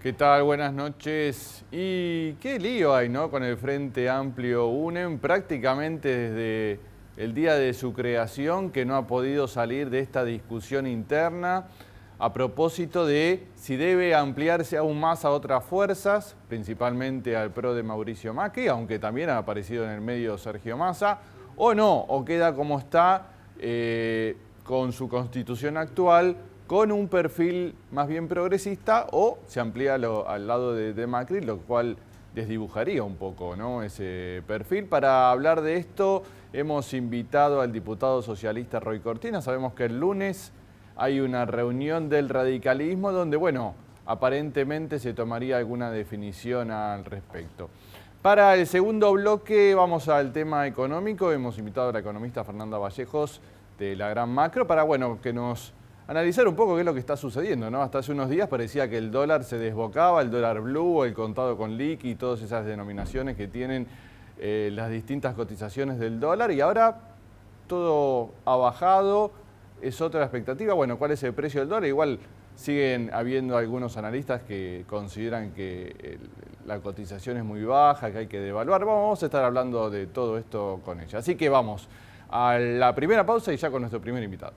¿Qué tal? Buenas noches. Y qué lío hay, ¿no? Con el Frente Amplio UNEM, prácticamente desde el día de su creación, que no ha podido salir de esta discusión interna a propósito de si debe ampliarse aún más a otras fuerzas, principalmente al PRO de Mauricio Macri, aunque también ha aparecido en el medio Sergio Massa, o no, o queda como está con su constitución actual, con un perfil más bien progresista, o se amplía al lado de Macri, lo cual desdibujaría un poco, ¿no?, ese perfil. Para hablar de esto hemos invitado al diputado socialista Roy Cortina. Sabemos que el lunes hay una reunión del radicalismo donde, bueno, aparentemente se tomaría alguna definición al respecto. Para el segundo bloque vamos al tema económico. Hemos invitado a la economista Fernanda Vallejos de La Gran Macro para, bueno, que nos analizar un poco qué es lo que está sucediendo, ¿no? Hasta hace unos días parecía que el dólar se desbocaba, el dólar blue, el contado con liqui y todas esas denominaciones que tienen las distintas cotizaciones del dólar, y ahora todo ha bajado. Es otra expectativa. Bueno, ¿cuál es el precio del dólar? Igual siguen habiendo algunos analistas que consideran que la cotización es muy baja, que hay que devaluar. Vamos a estar hablando de todo esto con ella. Así que vamos a la primera pausa y ya con nuestro primer invitado.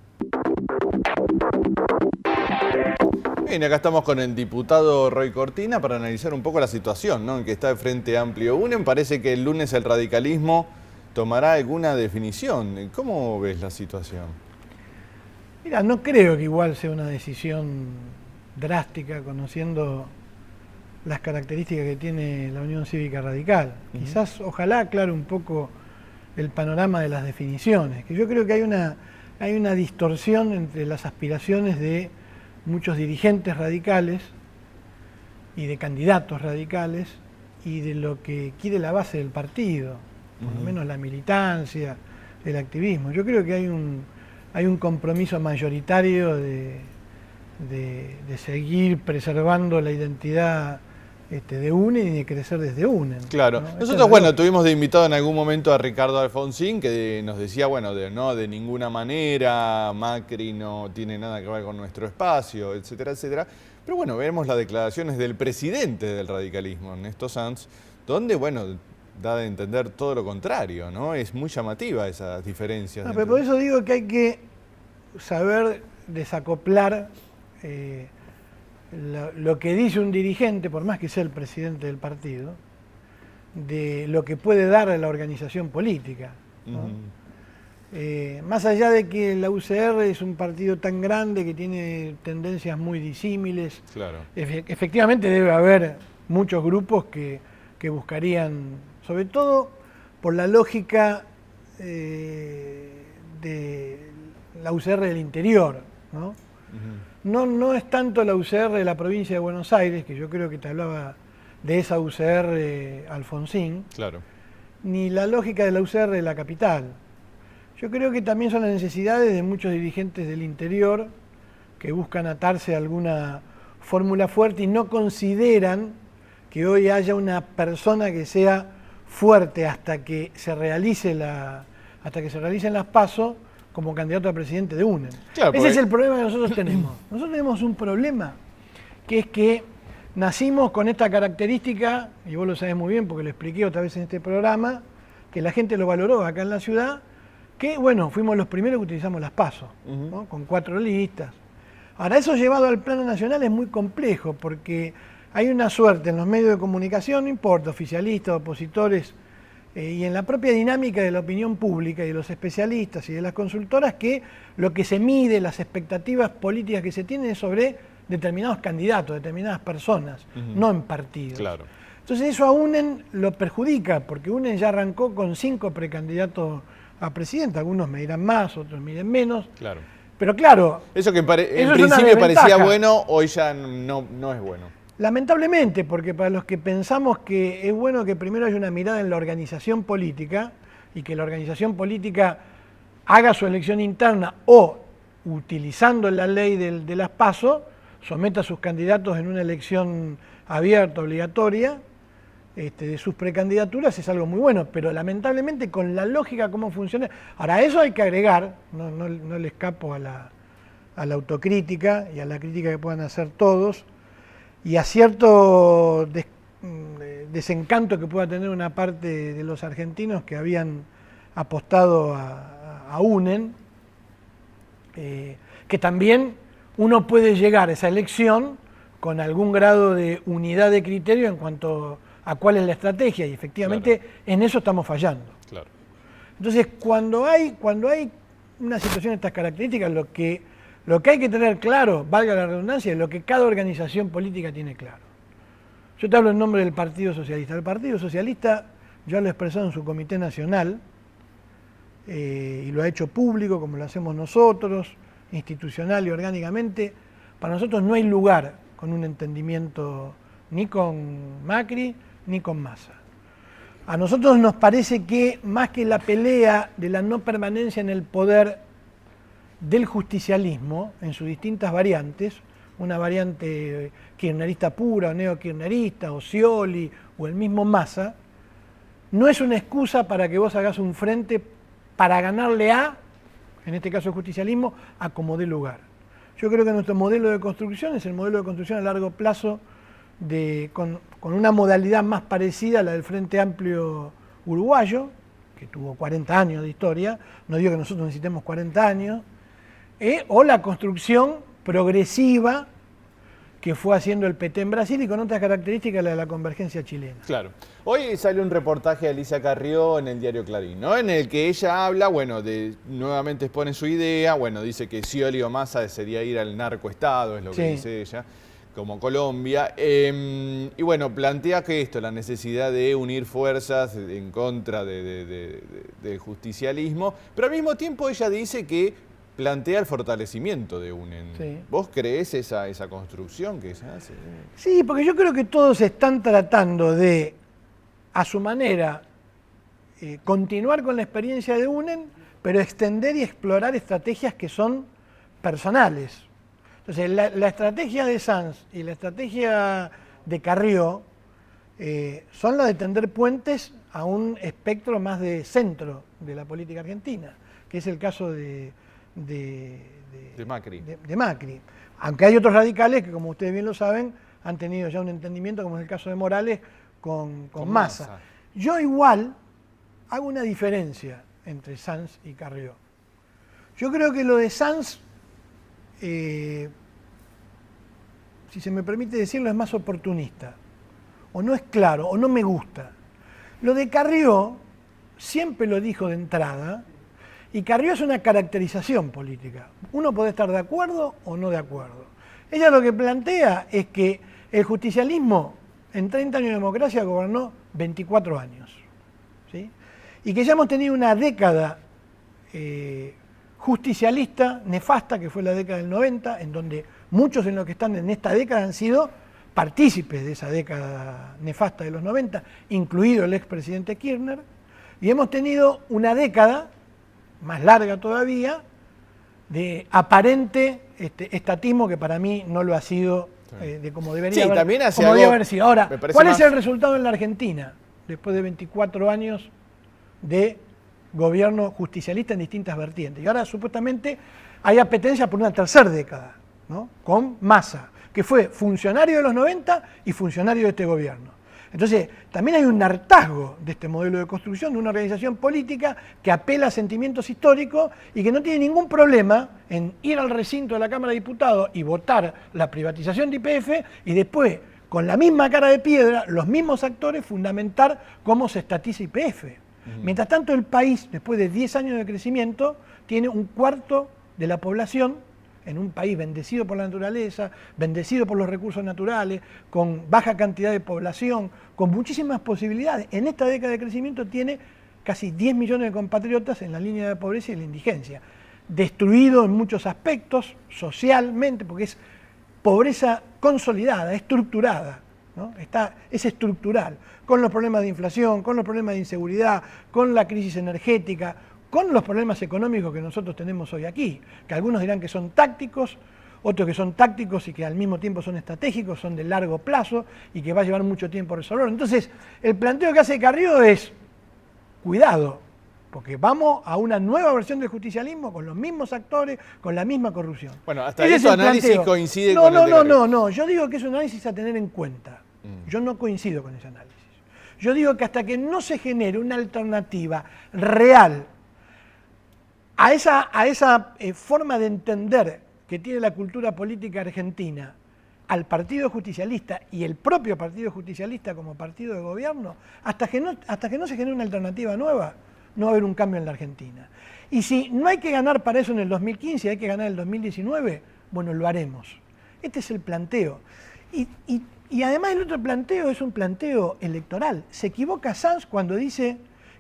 Bien, acá estamos con el diputado Roy Cortina para analizar un poco la situación, ¿no?, en que está el Frente Amplio UNEM. Parece que el lunes el radicalismo tomará alguna definición. ¿Cómo ves la situación? Mira, no creo que igual sea una decisión drástica, conociendo las características que tiene la Unión Cívica Radical. Quizás, ojalá aclare un poco el panorama de las definiciones, que yo creo que hay una distorsión entre las aspiraciones de muchos dirigentes radicales y de candidatos radicales y de lo que quiere la base del partido, por lo menos la militancia, el activismo. Yo creo que hay un compromiso mayoritario de seguir preservando la identidad de UNEM y de crecer desde UNEM. Claro. ¿No? Nosotros, bueno, tuvimos de invitado en algún momento a Ricardo Alfonsín, que nos decía, bueno, de ninguna manera, Macri no tiene nada que ver con nuestro espacio, etcétera, etcétera. Pero bueno, vemos las declaraciones del presidente del radicalismo, Ernesto Sanz, donde, bueno, da de entender todo lo contrario, ¿no? Es muy llamativa esas diferencias. No, pero por eso digo que hay que saber desacoplar lo que dice un dirigente, por más que sea el presidente del partido, de lo que puede dar a la organización política, ¿no? Más allá de que la UCR es un partido tan grande que tiene tendencias muy disímiles, claro, efectivamente debe haber muchos grupos que buscarían, sobre todo por la lógica de la UCR del interior, ¿no? No es tanto la UCR de la provincia de Buenos Aires, que yo creo que te hablaba de esa UCR Alfonsín, claro, ni la lógica de la UCR de la capital. Yo creo que también son las necesidades de muchos dirigentes del interior que buscan atarse a alguna fórmula fuerte y no consideran que hoy haya una persona que sea fuerte hasta que se realicen las PASO como candidato a presidente de UNEM. Claro, ese es el problema que nosotros tenemos. Nosotros tenemos un problema, que es que nacimos con esta característica, y vos lo sabés muy bien porque lo expliqué otra vez en este programa, que la gente lo valoró acá en la ciudad, que bueno, fuimos los primeros que utilizamos las PASO, ¿no?, con 4 listas. Ahora, eso llevado al plano nacional es muy complejo, porque hay una suerte en los medios de comunicación, no importa, oficialistas, opositores, y en la propia dinámica de la opinión pública y de los especialistas y de las consultoras, que lo que se mide, las expectativas políticas que se tienen es sobre determinados candidatos, determinadas personas, no en partidos. Claro. Entonces eso a UNEM lo perjudica, porque UNEM ya arrancó con 5 precandidatos a presidente, algunos me dirán más, otros me dirán menos. Claro. Pero claro, eso que en principio parecía bueno, hoy ya no es bueno. Lamentablemente, porque para los que pensamos que es bueno que primero haya una mirada en la organización política y que la organización política haga su elección interna o, utilizando la ley de las PASO, someta a sus candidatos en una elección abierta, obligatoria, de sus precandidaturas, es algo muy bueno, pero lamentablemente con la lógica cómo funciona. Ahora, a eso hay que agregar, no le escapo a la autocrítica y a la crítica que puedan hacer todos, y a cierto desencanto que pueda tener una parte de los argentinos que habían apostado a UNEN, que también uno puede llegar a esa elección con algún grado de unidad de criterio en cuanto a cuál es la estrategia, y efectivamente en eso estamos fallando. Claro. Entonces, cuando hay una situación de estas características, lo que hay que tener claro, valga la redundancia, es lo que cada organización política tiene claro. Yo te hablo en nombre del Partido Socialista. El Partido Socialista ya lo expresó en su Comité Nacional, y lo ha hecho público, como lo hacemos nosotros, institucional y orgánicamente. Para nosotros no hay lugar con un entendimiento ni con Macri ni con Massa. A nosotros nos parece que más que la pelea de la no permanencia en el poder del justicialismo en sus distintas variantes, una variante kirchnerista pura o neokirchnerista o Scioli o el mismo Massa, no es una excusa para que vos hagas un frente para ganarle en este caso el justicialismo, a como dé lugar. Yo creo que nuestro modelo de construcción es el modelo de construcción a largo plazo con una modalidad más parecida a la del Frente Amplio uruguayo, que tuvo 40 años de historia, no digo que nosotros necesitemos 40 años, o la construcción progresiva que fue haciendo el PT en Brasil y con otras características la de la convergencia chilena. Claro. Hoy salió un reportaje de Alicia Carrió en el diario Clarín, ¿no? En el que ella habla, bueno, nuevamente expone su idea, bueno, dice que Scioli o Massa sería ir al narcoestado, es lo que dice ella, como Colombia, y bueno, plantea que la necesidad de unir fuerzas en contra del justicialismo, pero al mismo tiempo ella dice que plantea el fortalecimiento de UNEN. Sí. ¿Vos creés esa construcción que se hace? Sí, porque yo creo que todos están tratando de, a su manera, continuar con la experiencia de UNEN, pero extender y explorar estrategias que son personales. Entonces, la estrategia de Sanz y la estrategia de Carrió son la de tender puentes a un espectro más de centro de la política argentina, que es el caso de Macri. Aunque hay otros radicales que, como ustedes bien lo saben, han tenido ya un entendimiento, como es el caso de Morales, con Massa. Yo igual hago una diferencia entre Sanz y Carrió. Yo creo que lo de Sanz, si se me permite decirlo, es más oportunista, o no es claro, o no me gusta. Lo de Carrió, siempre lo dijo de entrada, y Carrió es una caracterización política. Uno puede estar de acuerdo o no de acuerdo. Ella lo que plantea es que el justicialismo en 30 años de democracia gobernó 24 años. ¿Sí? Y que ya hemos tenido una década justicialista, nefasta, que fue la década del 90, en donde muchos de los que están en esta década han sido partícipes de esa década nefasta de los 90, incluido el expresidente Kirchner, y hemos tenido una década más larga todavía, de aparente estatismo que para mí no lo ha sido de como debería haber sido. Ahora, ¿cuál es el resultado en la Argentina después de 24 años de gobierno justicialista en distintas vertientes? Y ahora supuestamente hay apetencia por una tercera década, ¿no? Con Massa, que fue funcionario de los 90 y funcionario de este gobierno. Entonces, también hay un hartazgo de este modelo de construcción de una organización política que apela a sentimientos históricos y que no tiene ningún problema en ir al recinto de la Cámara de Diputados y votar la privatización de YPF y después, con la misma cara de piedra, los mismos actores fundamentar cómo se estatiza YPF. Mientras tanto, el país, después de 10 años de crecimiento, tiene un cuarto de la población en un país bendecido por la naturaleza, bendecido por los recursos naturales, con baja cantidad de población, con muchísimas posibilidades. En esta década de crecimiento tiene casi 10 millones de compatriotas en la línea de pobreza y la indigencia. Destruido en muchos aspectos, socialmente, porque es pobreza consolidada, estructurada, ¿no? Es estructural, con los problemas de inflación, con los problemas de inseguridad, con la crisis energética, con los problemas económicos que nosotros tenemos hoy aquí, que algunos dirán que son tácticos, otros que son tácticos y que al mismo tiempo son estratégicos, son de largo plazo y que va a llevar mucho tiempo resolverlo. Entonces, el planteo que hace Carrió es, cuidado, porque vamos a una nueva versión del justicialismo con los mismos actores, con la misma corrupción. Bueno, hasta ese análisis coincide con el de No, yo digo que es un análisis a tener en cuenta. Yo no coincido con ese análisis. Yo digo que hasta que no se genere una alternativa real a esa forma de entender que tiene la cultura política argentina al Partido Justicialista y el propio Partido Justicialista como partido de gobierno, hasta que no se genere una alternativa nueva, no va a haber un cambio en la Argentina. Y si no hay que ganar para eso en el 2015, hay que ganar en el 2019, bueno, lo haremos. Este es el planteo. Y además el otro planteo es un planteo electoral. Se equivoca Sanz cuando dice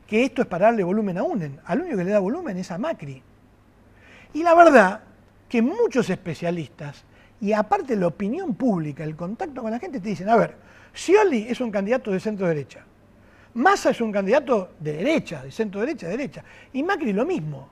que esto es para darle volumen a UNEN. Al único que le da volumen es a Macri. Y la verdad que muchos especialistas, y aparte la opinión pública, el contacto con la gente, te dicen, a ver, Scioli es un candidato de centro-derecha, Massa es un candidato de derecha, de centro-derecha, y Macri lo mismo.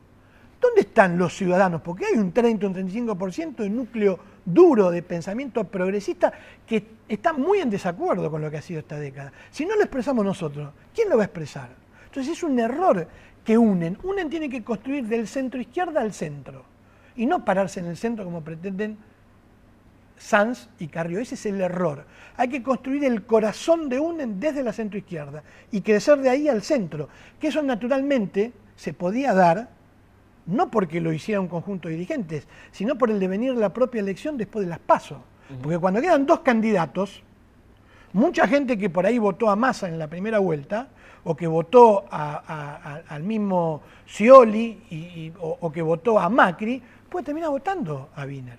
¿Dónde están los ciudadanos? Porque hay un 30, un 35% de núcleo duro de pensamiento progresista que está muy en desacuerdo con lo que ha sido esta década. Si no lo expresamos nosotros, ¿quién lo va a expresar? Entonces es un error que UNEN tiene que construir del centro-izquierda al centro, y no pararse en el centro como pretenden Sanz y Carrió. Ese es el error. Hay que construir el corazón de UNEN desde la centroizquierda y crecer de ahí al centro, que eso naturalmente se podía dar, no porque lo hiciera un conjunto de dirigentes, sino por el devenir de la propia elección después de las PASO. Porque cuando quedan dos candidatos, mucha gente que por ahí votó a Massa en la primera vuelta, o que votó al mismo Scioli, o que votó a Macri, puede terminar votando a Wiener.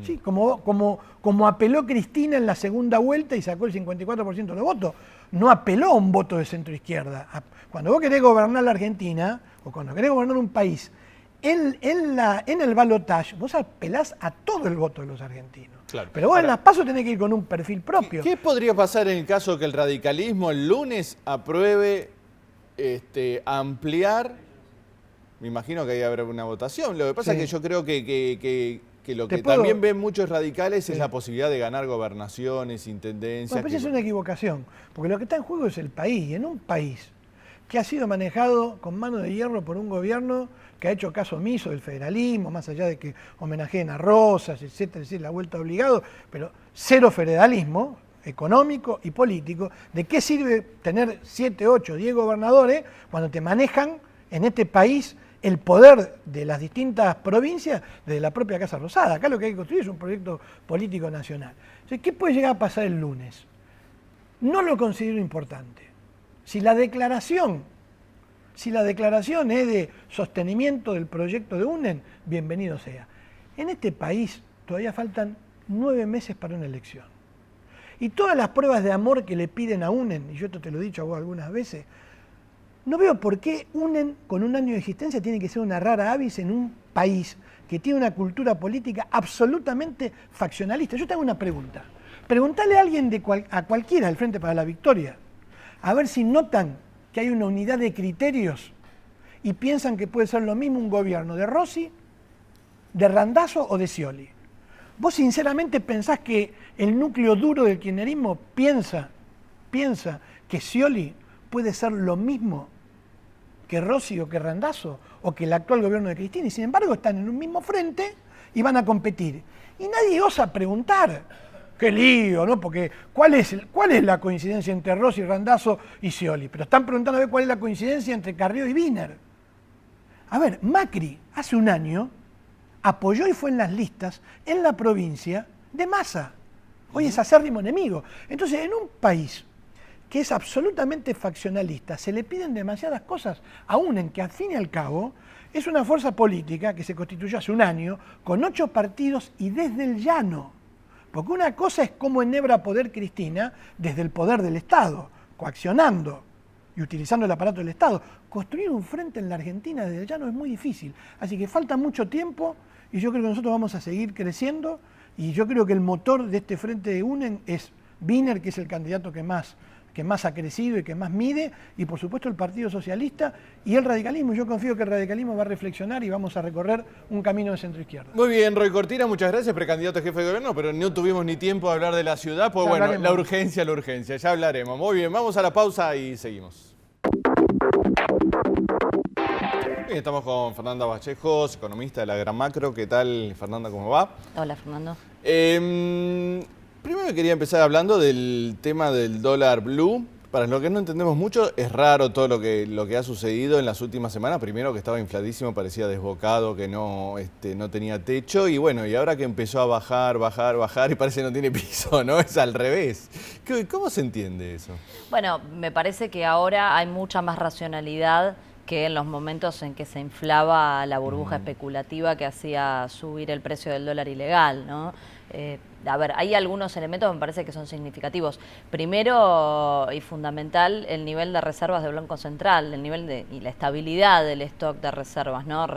Sí, como apeló Cristina en la segunda vuelta y sacó el 54% de los votos. No apeló a un voto de centroizquierda. Cuando vos querés gobernar la Argentina, o cuando querés gobernar un país, en el balotaje vos apelás a todo el voto de los argentinos. Claro. Pero vos en las PASO tenés que ir con un perfil propio. ¿Qué podría pasar en el caso que el radicalismo el lunes apruebe ampliar? Me imagino que ahí habrá una votación. Lo que pasa es que yo creo que lo que también ven muchos radicales es la posibilidad de ganar gobernaciones, intendencias. Bueno, pues es una equivocación, porque lo que está en juego es el país. Y en un país que ha sido manejado con mano de hierro por un gobierno que ha hecho caso omiso del federalismo, más allá de que homenajeen a Rosas, etcétera, es decir, la vuelta obligado, pero cero federalismo económico y político. ¿De qué sirve tener 7, 8, 10 gobernadores cuando te manejan en este país el poder de las distintas provincias desde la propia Casa Rosada? Acá lo que hay que construir es un proyecto político nacional. Entonces, ¿qué puede llegar a pasar el lunes? No lo considero importante. Si la declaración es de sostenimiento del proyecto de UNEN, bienvenido sea. En este país todavía faltan 9 meses para una elección. Y todas las pruebas de amor que le piden a UNEN, y yo esto te lo he dicho a vos algunas veces, no veo por qué UNEN, con un año de existencia, tiene que ser una rara avis en un país que tiene una cultura política absolutamente faccionalista. Yo te hago una pregunta. Preguntale a alguien, a cualquiera del Frente para la Victoria, a ver si notan que hay una unidad de criterios y piensan que puede ser lo mismo un gobierno de Rossi, de Randazzo o de Scioli. ¿Vos sinceramente pensás que el núcleo duro del kirchnerismo piensa que Scioli puede ser lo mismo que Rossi o que Randazzo o que el actual gobierno de Cristina? Y sin embargo están en un mismo frente y van a competir. Y nadie osa preguntar. Qué lío, ¿no? Porque ¿cuál es la coincidencia entre Rossi, Randazzo y Scioli? Pero están preguntando a ver cuál es la coincidencia entre Carrió y Wiener. A ver, Macri hace un año apoyó y fue en las listas en la provincia de Massa. Hoy es acérrimo enemigo. Entonces, en un país que es absolutamente faccionalista, se le piden demasiadas cosas, aún en que al fin y al cabo es una fuerza política que se constituyó hace un año con 8 partidos y desde el llano. Porque una cosa es cómo enhebra poder Cristina desde el poder del Estado, coaccionando y utilizando el aparato del Estado. Construir un frente en la Argentina desde el llano es muy difícil. Así que falta mucho tiempo y yo creo que nosotros vamos a seguir creciendo y yo creo que el motor de este frente de UNEN es Wiener, que es el candidato que más ha crecido y que más mide, y por supuesto el Partido Socialista y el radicalismo. Yo confío que el radicalismo va a reflexionar y vamos a recorrer un camino de centro-izquierda. Muy bien, Roy Cortina, muchas gracias, precandidato a jefe de gobierno, pero no tuvimos ni tiempo de hablar de la ciudad, pues bueno, la urgencia, ya hablaremos. Muy bien, vamos a la pausa y seguimos. Bien, estamos con Fernanda Vallejos, economista de la Gran Macro. ¿Qué tal, Fernanda? ¿Cómo va? Hola, Fernando. Primero quería empezar hablando del tema del dólar blue. Para los que no entendemos mucho, es raro todo lo que ha sucedido en las últimas semanas. Primero que estaba infladísimo, parecía desbocado, que no tenía techo. Y bueno, y ahora que empezó a bajar y parece que no tiene piso, ¿no? Es al revés. ¿Cómo se entiende eso? Bueno, me parece que ahora hay mucha más racionalidad que en los momentos en que se inflaba la burbuja especulativa que hacía subir el precio del dólar ilegal, ¿no? A ver, hay algunos elementos que me parece que son significativos. Primero y fundamental, el nivel de reservas del Banco Central, el nivel y la estabilidad del stock de reservas, ¿no?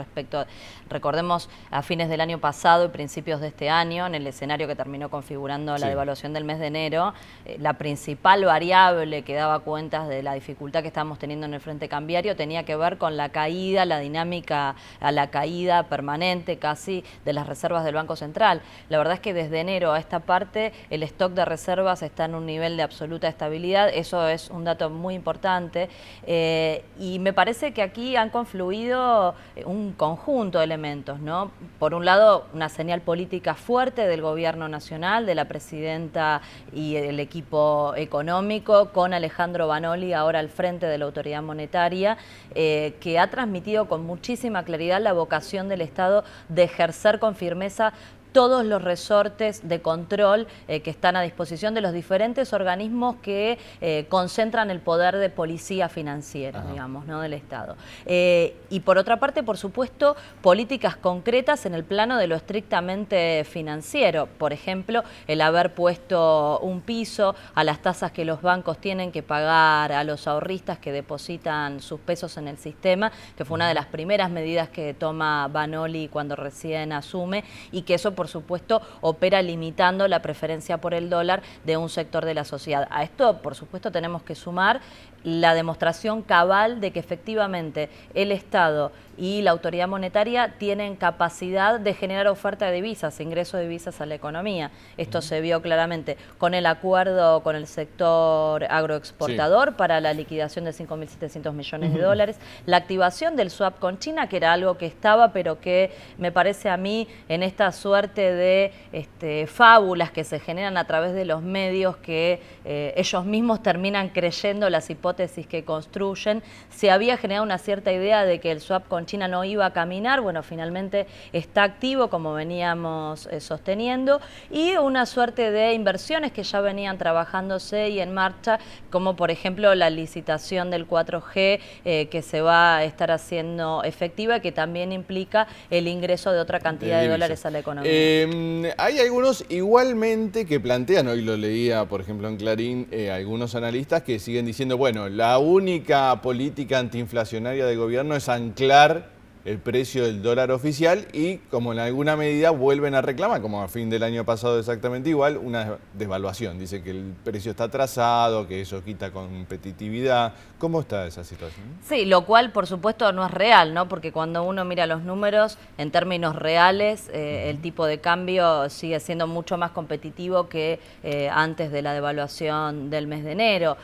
Recordemos, a fines del año pasado y principios de este año, en el escenario que terminó configurando la devaluación del mes de enero, la principal variable que daba cuentas de la dificultad que estábamos teniendo en el frente cambiario tenía que ver con la caída, la dinámica a la caída permanente casi de las reservas del Banco Central. La verdad es que desde enero a esta parte el stock de reservas está en un nivel de absoluta estabilidad, eso es un dato muy importante y me parece que aquí han confluido un conjunto de elementos, ¿no? Por un lado, una señal política fuerte del gobierno nacional, de la presidenta y el equipo económico, con Alejandro Banoli ahora al frente de la autoridad monetaria, que ha transmitido con muchísima claridad la vocación del Estado de ejercer con firmeza todos los resortes de control que están a disposición de los diferentes organismos que concentran el poder de policía financiera, digamos, ¿no? Del Estado. Y por otra parte, por supuesto, políticas concretas en el plano de lo estrictamente financiero. Por ejemplo, el haber puesto un piso a las tasas que los bancos tienen que pagar a los ahorristas que depositan sus pesos en el sistema, que fue una de las primeras medidas que toma Banoli cuando recién asume, y que eso, por supuesto, opera limitando la preferencia por el dólar de un sector de la sociedad. A esto, por supuesto, tenemos que sumar la demostración cabal de que efectivamente el Estado y la autoridad monetaria tienen capacidad de generar oferta de divisas, ingreso de divisas a la economía. Esto se vio claramente con el acuerdo con el sector agroexportador para la liquidación de 5.700 millones de dólares, la activación del swap con China, que era algo que estaba, pero que me parece a mí en esta suerte de fábulas que se generan a través de los medios que ellos mismos terminan creyendo las hipótesis que construyen, se había generado una cierta idea de que el swap con China no iba a caminar. Bueno, finalmente está activo, como veníamos sosteniendo, y una suerte de inversiones que ya venían trabajándose y en marcha, como por ejemplo la licitación del 4G que se va a estar haciendo efectiva, que también implica el ingreso de otra cantidad de dólares a la economía. Hay algunos igualmente que plantean, hoy lo leía por ejemplo en Clarín, algunos analistas que siguen diciendo, bueno, la única política antiinflacionaria del gobierno es anclar el precio del dólar oficial y como en alguna medida vuelven a reclamar, como a fin del año pasado exactamente igual, una devaluación. Dice que el precio está atrasado, que eso quita competitividad. ¿Cómo está esa situación? Sí, lo cual por supuesto no es real, ¿no? Porque cuando uno mira los números en términos reales, el tipo de cambio sigue siendo mucho más competitivo que antes de la devaluación del mes de enero.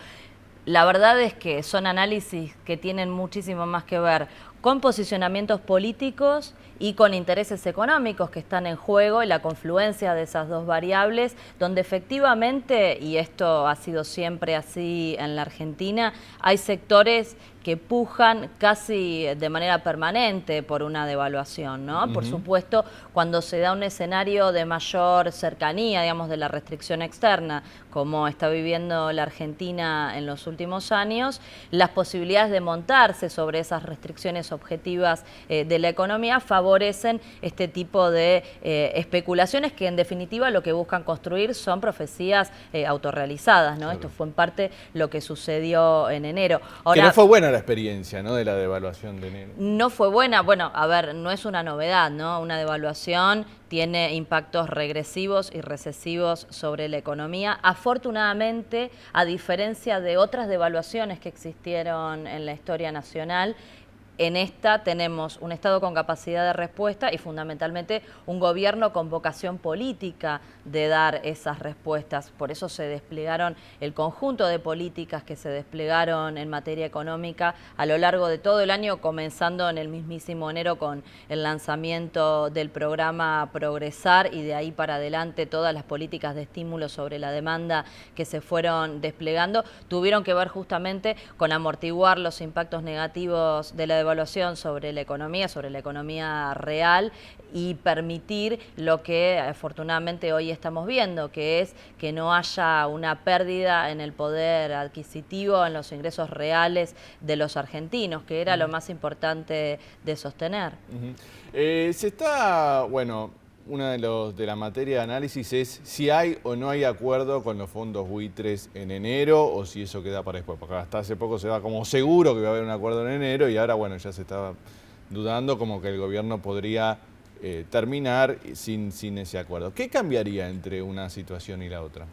La verdad es que son análisis que tienen muchísimo más que ver con posicionamientos políticos y con intereses económicos que están en juego y la confluencia de esas dos variables, donde efectivamente, y esto ha sido siempre así en la Argentina, hay sectores que pujan casi de manera permanente por una devaluación, ¿no? Por supuesto, cuando se da un escenario de mayor cercanía, digamos, de la restricción externa, como está viviendo la Argentina en los últimos años, las posibilidades de montarse sobre esas restricciones objetivas de la economía favorecen este tipo de especulaciones que en definitiva lo que buscan construir son profecías autorrealizadas, ¿no? Claro. Esto fue en parte lo que sucedió en enero. Ahora, que no fue buena la experiencia, ¿no?, de la devaluación de enero. No fue buena. Bueno, a ver, no es una novedad, ¿no? Una devaluación tiene impactos regresivos y recesivos sobre la economía. Afortunadamente, a diferencia de otras devaluaciones que existieron en la historia nacional, En esta tenemos un Estado con capacidad de respuesta y fundamentalmente un gobierno con vocación política de dar esas respuestas. Por eso se desplegaron el conjunto de políticas que se desplegaron en materia económica a lo largo de todo el año, comenzando en el mismísimo enero con el lanzamiento del programa Progresar y de ahí para adelante todas las políticas de estímulo sobre la demanda que se fueron desplegando tuvieron que ver justamente con amortiguar los impactos negativos de la devaluación sobre la economía real y permitir lo que afortunadamente hoy estamos viendo, que es que no haya una pérdida en el poder adquisitivo, en los ingresos reales de los argentinos, que era lo más importante de sostener. Una de la materia de análisis es si hay o no hay acuerdo con los fondos buitres en enero o si eso queda para después, porque hasta hace poco se da como seguro que va a haber un acuerdo en enero y ahora bueno, ya se estaba dudando como que el gobierno podría terminar sin ese acuerdo. ¿Qué cambiaría entre una situación y la otra?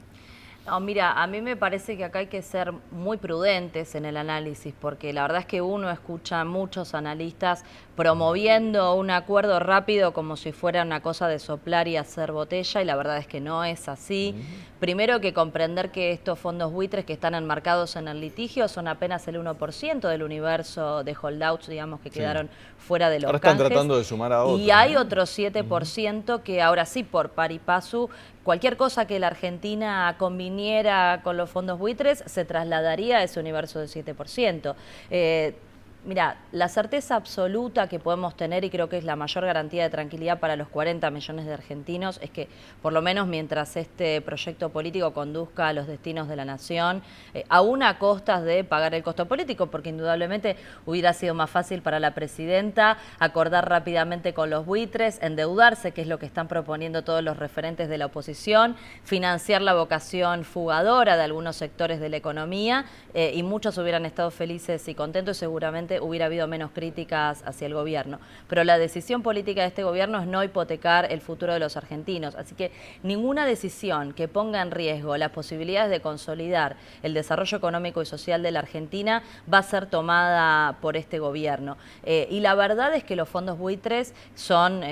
No, mira, a mí me parece que acá hay que ser muy prudentes en el análisis, porque la verdad es que uno escucha a muchos analistas promoviendo un acuerdo rápido como si fuera una cosa de soplar y hacer botella, y la verdad es que no es así. Primero que comprender que estos fondos buitres que están enmarcados en el litigio son apenas el 1% del universo de holdouts, digamos, que quedaron fuera de los Ahora canjes. Están tratando de sumar a otros. Y hay otro 7% que ahora sí, por par y paso, cualquier cosa que la Argentina conviniera con los fondos buitres se trasladaría a ese universo del 7%. Mira, la certeza absoluta que podemos tener, y creo que es la mayor garantía de tranquilidad para los 40 millones de argentinos, es que por lo menos mientras este proyecto político conduzca a los destinos de la nación, aún a costas de pagar el costo político, porque indudablemente hubiera sido más fácil para la presidenta acordar rápidamente con los buitres, endeudarse, que es lo que están proponiendo todos los referentes de la oposición, financiar la vocación fugadora de algunos sectores de la economía, y muchos hubieran estado felices y contentos y seguramente hubiera habido menos críticas hacia el gobierno. Pero la decisión política de este gobierno es no hipotecar el futuro de los argentinos. Así que ninguna decisión que ponga en riesgo las posibilidades de consolidar el desarrollo económico y social de la Argentina va a ser tomada por este gobierno. Y la verdad es que los fondos buitres son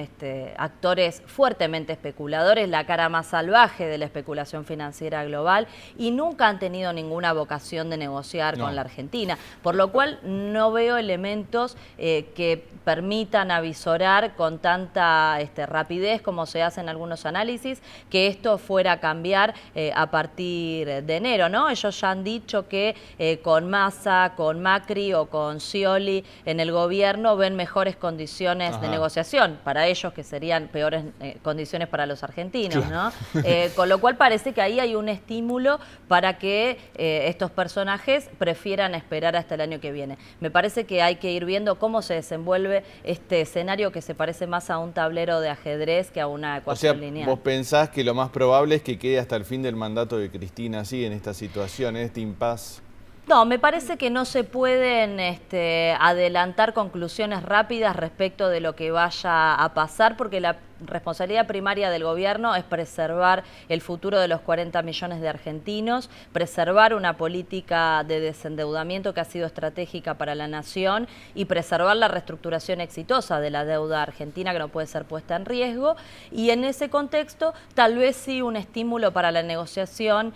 actores fuertemente especuladores, la cara más salvaje de la especulación financiera global, y nunca han tenido ninguna vocación de negociar con la Argentina. Por lo cual no veo elementos que permitan avisorar con tanta rapidez como se hace en algunos análisis que esto fuera a cambiar a partir de enero, ¿no? Ellos ya han dicho que con Massa, con Macri o con Scioli en el gobierno ven mejores condiciones de negociación para ellos, que serían peores condiciones para los argentinos, ¿no? Con lo cual parece que ahí hay un estímulo para que estos personajes prefieran esperar hasta el año que viene. Me parece que hay que ir viendo cómo se desenvuelve este escenario que se parece más a un tablero de ajedrez que a una ecuación lineal. ¿Vos pensás que lo más probable es que quede hasta el fin del mandato de Cristina así, en esta situación, en este impasse? No, me parece que no se pueden adelantar conclusiones rápidas respecto de lo que vaya a pasar, porque la responsabilidad primaria del gobierno es preservar el futuro de los 40 millones de argentinos, preservar una política de desendeudamiento que ha sido estratégica para la nación y preservar la reestructuración exitosa de la deuda argentina, que no puede ser puesta en riesgo. Y en ese contexto, tal vez sí un estímulo para la negociación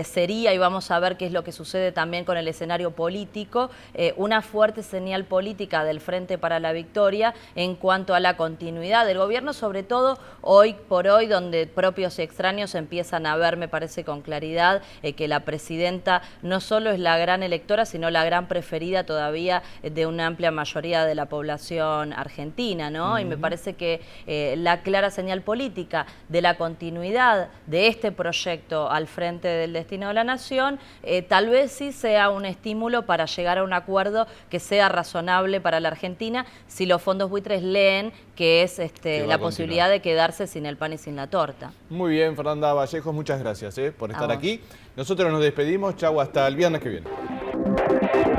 sería, y vamos a ver qué es lo que sucede también con el escenario político, una fuerte señal política del Frente para la Victoria en cuanto a la continuidad del gobierno, sobre todo hoy por hoy, donde propios y extraños empiezan a ver, me parece con claridad, que la presidenta no solo es la gran electora, sino la gran preferida todavía de una amplia mayoría de la población argentina, ¿no? Y me parece que la clara señal política de la continuidad de este proyecto al frente del destino de la nación, tal vez sí sea un estímulo para llegar a un acuerdo que sea razonable para la Argentina, si los fondos buitres leen que es la posibilidad de quedarse sin el pan y sin la torta. Muy bien, Fernanda Vallejos, muchas gracias por estar aquí. Nosotros nos despedimos, chau, hasta el viernes que viene.